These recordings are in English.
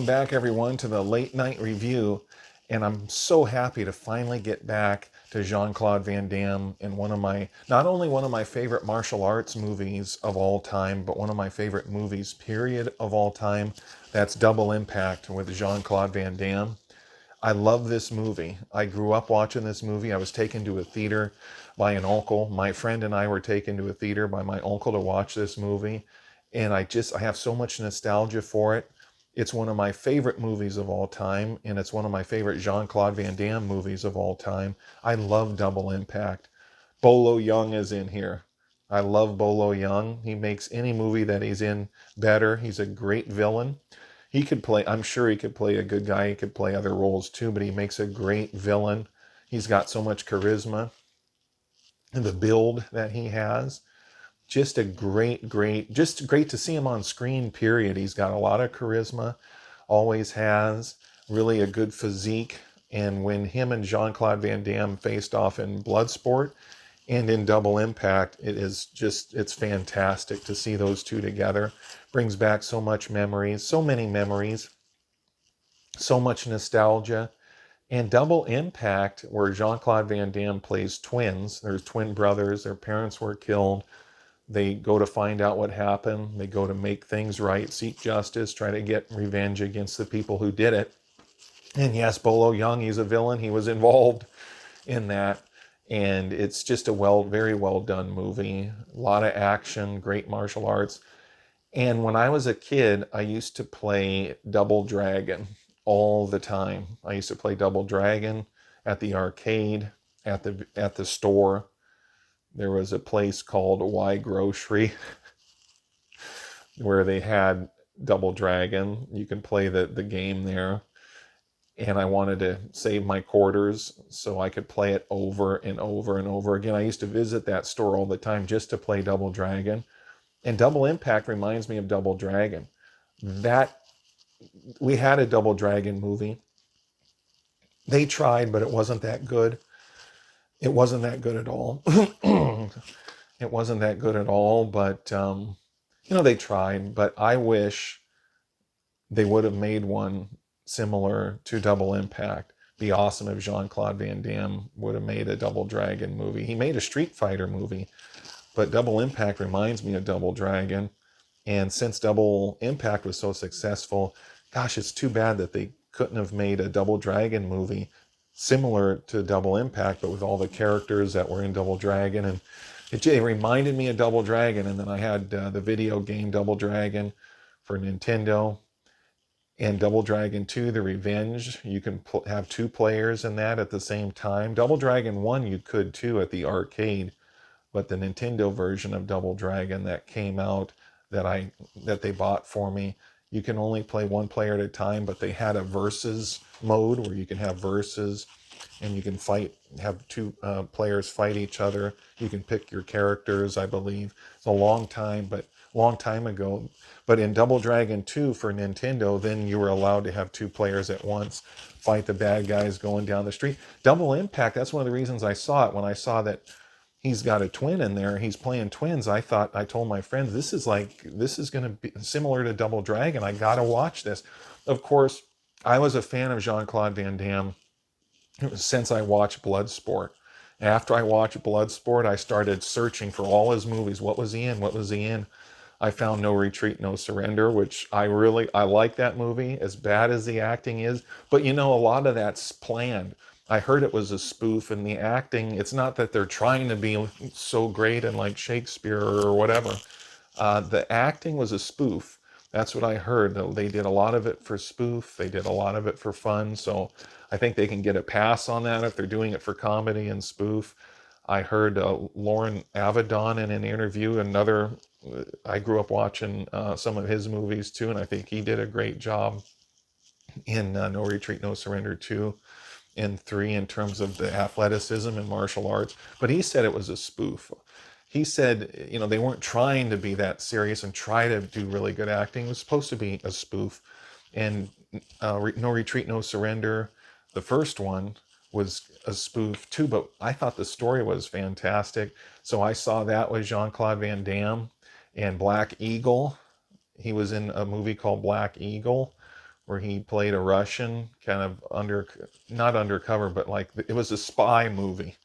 Welcome back, everyone, to the late night review. And I'm so happy to finally get back to Jean-Claude Van Damme in not only one of my favorite martial arts movies of all time, but one of my favorite movies, period, of all time. That's Double Impact with Jean-Claude Van Damme. I love this movie. I grew up watching this movie. I was taken to a theater by an uncle. My friend and I were taken to a theater by my uncle to watch this movie. And I have so much nostalgia for it. It's one of my favorite movies of all time, and it's one of my favorite Jean-Claude Van Damme movies of all time. I love Double Impact. Bolo Young is in here. I love Bolo Young. He makes any movie that he's in better. He's a great villain. I'm sure he could play a good guy. He could play other roles too, but he makes a great villain. He's got so much charisma. And the build that he has, just a just great to see him on screen, period. He's got a lot of charisma, always has, really a good physique. And when him and Jean-Claude Van Damme faced off in Bloodsport and in Double Impact, it's fantastic to see those two together. Brings back so many memories, so much nostalgia. And Double Impact, where Jean-Claude Van Damme plays twins, there's twin brothers, their parents were killed. They go to find out what happened. They go to make things right, seek justice, try to get revenge against the people who did it. And yes, Bolo Young, he's a villain. He was involved in that. And it's just a very well done movie. A lot of action, great martial arts. And when I was a kid, I used to play Double Dragon all the time. I used to play Double Dragon at the arcade, at the store. There was a place called Y Grocery where they had Double Dragon. You can play the game there. And I wanted to save my quarters so I could play it over and over and over again. I used to visit that store all the time just to play Double Dragon. And Double Impact reminds me of Double Dragon. That we had a Double Dragon movie. They tried, but it wasn't that good. It wasn't that good at all. It wasn't that good at all, but they tried. But I wish they would have made one similar to Double Impact. Be awesome if Jean-Claude Van Damme would have made a Double Dragon movie. He made a Street Fighter movie, but Double Impact reminds me of Double Dragon. And since Double Impact was so successful, gosh, it's too bad that they couldn't have made a Double Dragon movie similar to Double Impact, but with all the characters that were in Double Dragon. And it reminded me of Double Dragon. And then I had the video game Double Dragon for Nintendo. And Double Dragon 2, The Revenge, you can have two players in that at the same time. Double Dragon 1 you could too at the arcade, but the Nintendo version of Double Dragon that came out that they bought for me, you can only play one player at a time, but they had a versus mode where you can have versus and you can have two players fight each other. You can pick your characters, I believe. It's a long time ago. But in Double Dragon 2 for Nintendo, then you were allowed to have two players at once, fight the bad guys going down the street. Double Impact, that's one of the reasons I saw it. When I saw that he's got a twin in there, he's playing twins, I told my friends, this is going to be similar to Double Dragon. I got to watch this. Of course, I was a fan of Jean-Claude Van Damme since I watched Bloodsport. After I watched Bloodsport, I started searching for all his movies. What was he in? I found No Retreat, No Surrender, which I like that movie, as bad as the acting is. But a lot of that's planned. I heard it was a spoof, and the acting, it's not that they're trying to be so great and like Shakespeare or whatever. The acting was a spoof. That's what I heard. They did a lot of it for spoof. They did a lot of it for fun. So I think they can get a pass on that if they're doing it for comedy and spoof. I heard Lauren Avedon in an interview, I grew up watching some of his movies too, and I think he did a great job in No Retreat, No Surrender 2 and 3 in terms of the athleticism and martial arts. But he said it was a spoof. He said, they weren't trying to be that serious and try to do really good acting. It was supposed to be a spoof. And No Retreat, No Surrender, the first one, was a spoof too, but I thought the story was fantastic. So I saw that with Jean-Claude Van Damme and Black Eagle. He was in a movie called Black Eagle where he played a Russian, kind of not undercover, but like it was a spy movie.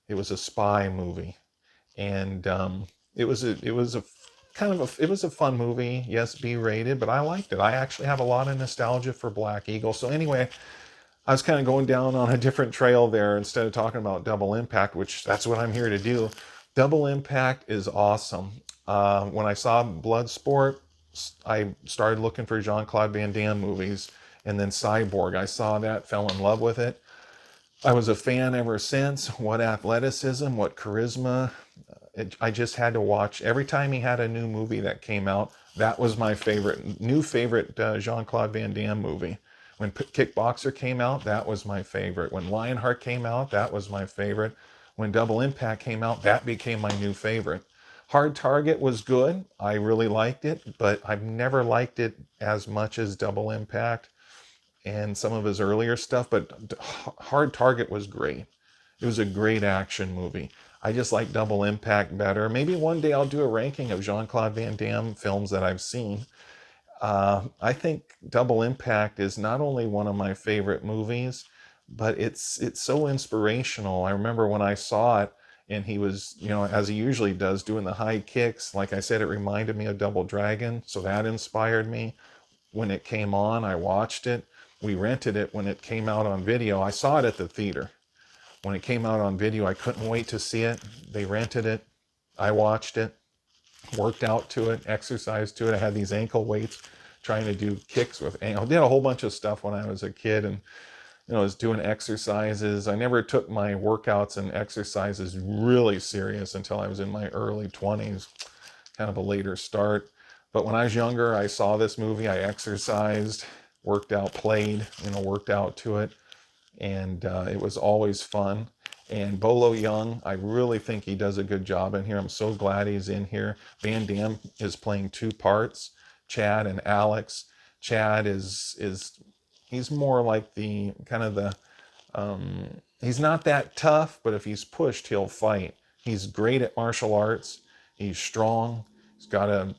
It was a spy movie, and it was a kind of it was a fun movie. Yes, B rated, but I liked it. I actually have a lot of nostalgia for Black Eagle. So anyway, I was kind of going down on a different trail there instead of talking about Double Impact, which that's what I'm here to do. Double Impact is awesome. When I saw Bloodsport, I started looking for Jean-Claude Van Damme movies, and then Cyborg. I saw that, fell in love with it. I was a fan ever since. What athleticism, what charisma. I just had to watch. Every time he had a new movie that came out, that was my favorite Jean-Claude Van Damme movie. When Kickboxer came out, that was my favorite. When Lionheart came out, that was my favorite. When Double Impact came out, that became my new favorite. Hard Target was good. I really liked it, but I've never liked it as much as Double Impact and some of his earlier stuff, but Hard Target was great. It was a great action movie. I just like Double Impact better. Maybe one day I'll do a ranking of Jean-Claude Van Damme films that I've seen. I think Double Impact is not only one of my favorite movies, but it's so inspirational. I remember when I saw it, and he was, as he usually does, doing the high kicks. Like I said, it reminded me of Double Dragon, so that inspired me. When it came on, I watched it. We rented it when it came out on video. I saw it at the theater. When it came out on video, I couldn't wait to see it. They rented it. I watched it, worked out to it, exercised to it. I had these ankle weights trying to do kicks with ankle. I did a whole bunch of stuff when I was a kid, and I was doing exercises. I never took my workouts and exercises really serious until I was in my early 20s, kind of a later start. But when I was younger, I saw this movie, I exercised, worked out, played, worked out to it. And it was always fun. And Bolo Young, I really think he does a good job in here. I'm so glad he's in here. Van Damme is playing two parts, Chad and Alex. Chad is he's more like the kind of the he's not that tough, but if he's pushed, he'll fight. He's great at martial arts. He's strong. He's got a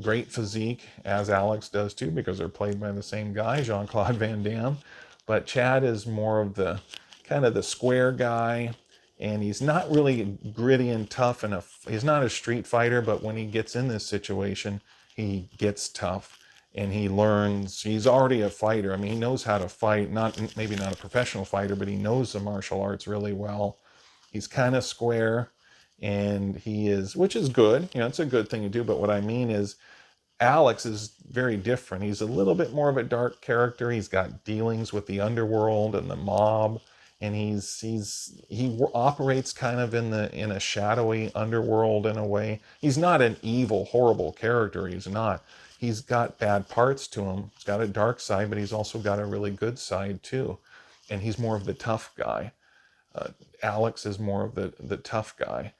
great physique, as Alex does too, because they're played by the same guy, Jean-Claude Van Damme. But Chad is more of the kind of the square guy, and he's not really gritty and tough, and he's not a street fighter, but when he gets in this situation, he gets tough, and he learns. He's already a fighter. I mean, he knows how to fight, maybe not a professional fighter, but he knows the martial arts really well. He's kind of square, and which is good. It's a good thing to do, but what I mean is Alex is very different. He's a little bit more of a dark character. He's got dealings with the underworld and the mob, and he operates kind of in a shadowy underworld in a way. He's not an evil, horrible character. He's not. He's got bad parts to him. He's got a dark side, but he's also got a really good side too. And he's more of the tough guy. Alex is more of the tough guy.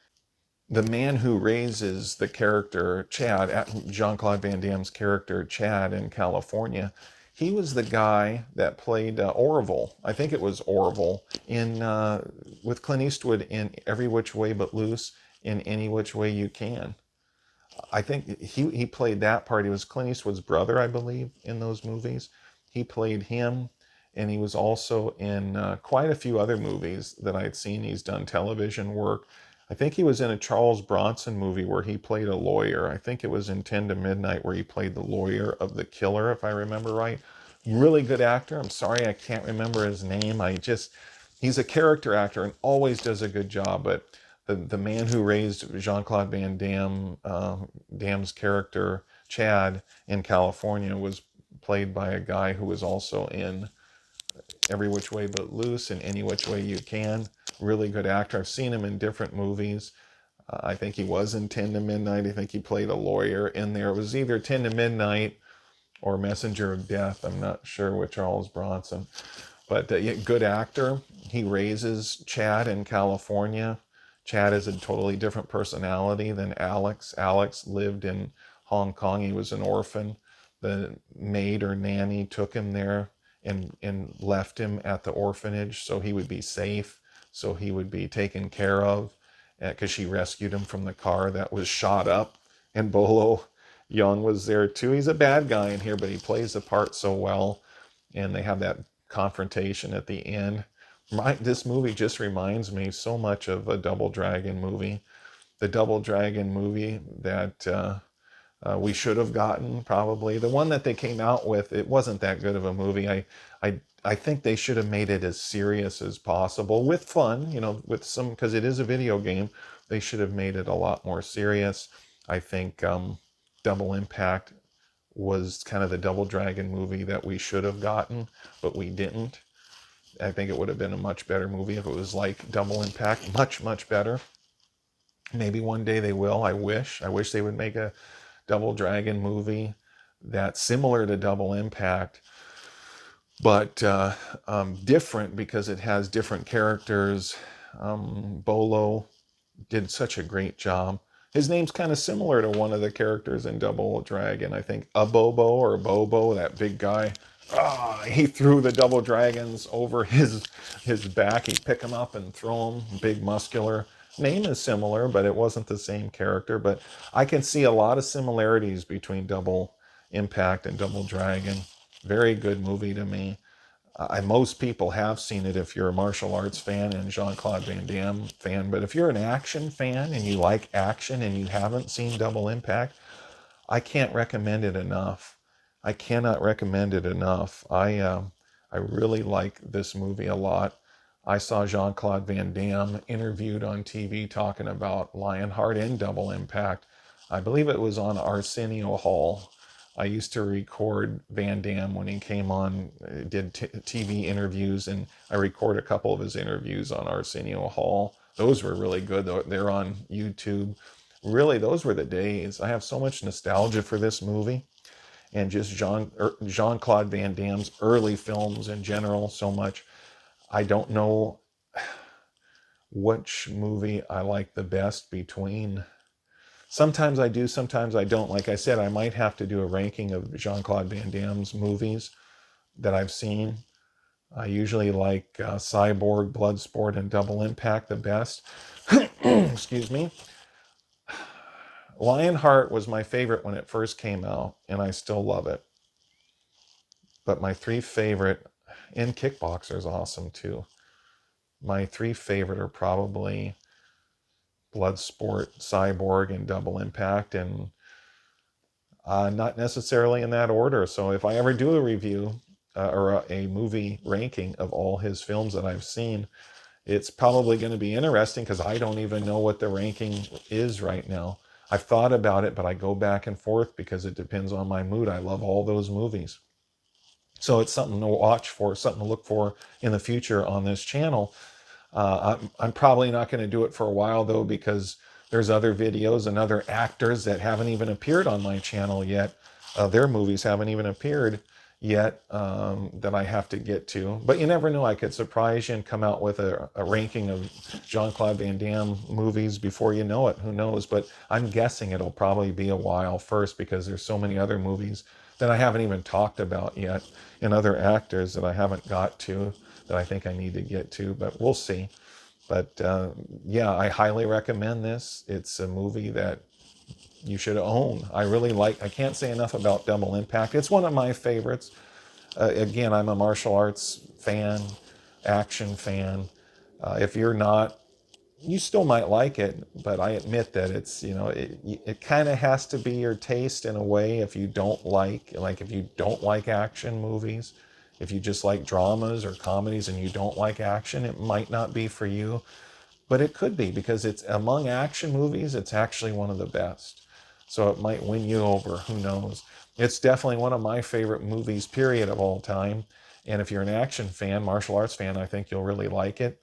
The man who raises the character Chad, Jean-Claude Van Damme's character Chad in California, he was the guy that played Orville. I think it was Orville in with Clint Eastwood in Every Which Way But Loose, in Any Which Way You Can. I think he played that part. He was Clint Eastwood's brother, I believe, in those movies. He played him, and he was also in quite a few other movies that I'd seen. He's done television work. I think he was in a Charles Bronson movie where he played a lawyer. I think it was in 10 to Midnight where he played the lawyer of the killer, if I remember right. Really good actor. I'm sorry I can't remember his name. He's a character actor and always does a good job. But the man who raised Jean-Claude Van Damme, Damme's character, Chad, in California was played by a guy who was also in Every Which Way But Loose and Any Which Way You Can. Really good actor. I've seen him in different movies. I think he was in 10 to Midnight. I think he played a lawyer in there. It was either 10 to Midnight or Messenger of Death. I'm not sure with Charles Bronson. But yeah, good actor. He raises Chad in California. Chad is a totally different personality than Alex. Alex lived in Hong Kong. He was an orphan. The maid or nanny took him there and left him at the orphanage so he would be safe, so he would be taken care of, because she rescued him from the car that was shot up. And Bolo Young was there too. He's a bad guy in here, but he plays the part so well. and they have that confrontation at the end. This movie just reminds me so much of a Double Dragon movie. The Double Dragon movie that we should have gotten, probably. The one that they came out with, it wasn't that good of a movie. I think they should have made it as serious as possible with fun, with some, because it is a video game. They should have made it a lot more serious. I think Double Impact was kind of the Double Dragon movie that we should have gotten, but we didn't. I think it would have been a much better movie if it was like Double Impact. Much, much better. Maybe one day they will. I wish they would make a Double Dragon movie that's similar to Double Impact, but different, because it has different characters. Bolo did such a great job. His name's kind of similar to one of the characters in Double Dragon. I think Abobo or Bobo, that big guy. He threw the Double Dragons over his back. He'd pick them up and throw them. Big, muscular. Name is similar, but it wasn't the same character. But I can see a lot of similarities between Double Impact and Double Dragon. Very good movie to me. Most people have seen it if you're a martial arts fan and Jean-Claude Van Damme fan. But if you're an action fan and you like action and you haven't seen Double Impact, I can't recommend it enough. I cannot recommend it enough. I really like this movie a lot. I saw Jean-Claude Van Damme interviewed on TV talking about Lionheart and Double Impact. I believe it was on Arsenio Hall. I used to record Van Damme when he came on, did TV interviews, and I record a couple of his interviews on Arsenio Hall. Those were really good. They're on YouTube. Really, those were the days. I have so much nostalgia for this movie, and just Jean-Claude Van Damme's early films in general so much. I don't know which movie I like the best between. Sometimes I do, sometimes I don't. Like I said, I might have to do a ranking of Jean-Claude Van Damme's movies that I've seen. I usually like Cyborg, Bloodsport, and Double Impact the best. Excuse me. Lionheart was my favorite when it first came out, and I still love it. But my three favorite, and Kickboxer's awesome too. My three favorite are probably Bloodsport, Cyborg, and Double Impact, and not necessarily in that order. So if I ever do a review or a movie ranking of all his films that I've seen, it's probably going to be interesting, because I don't even know what the ranking is right now. I've thought about it, but I go back and forth because it depends on my mood. I love all those movies. So it's something to watch for, something to look for in the future on this channel. I'm probably not going to do it for a while, though, because there's other videos and other actors that haven't even appeared on my channel yet. Their movies haven't even appeared yet that I have to get to. But you never know. I could surprise you and come out with a ranking of Jean-Claude Van Damme movies before you know it. Who knows? But I'm guessing it'll probably be a while first, because there's so many other movies that I haven't even talked about yet, and other actors that I haven't got to, that I think I need to get to, but we'll see. But yeah, I highly recommend this. It's a movie that you should own. I really like, I can't say enough about Double Impact. It's one of my favorites. Again, I'm a martial arts fan, action fan. If you're not, you still might like it, but I admit that it's, it kind of has to be your taste in a way. If you don't like action movies, if you just like dramas or comedies and you don't like action, it might not be for you. But it could be, because it's among action movies, it's actually one of the best. So it might win you over, who knows. It's definitely one of my favorite movies, period, of all time. And if you're an action fan, martial arts fan, I think you'll really like it.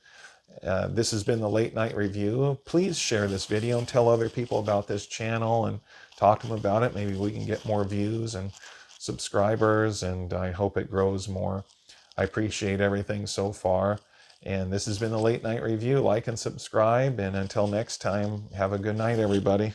This has been the Late Night Review. Please share this video and tell other people about this channel and talk to them about it. Maybe we can get more views and subscribers, and I hope it grows more. I appreciate everything so far. And this has been the Late Night Review. Like and subscribe. And until next time, have a good night, everybody.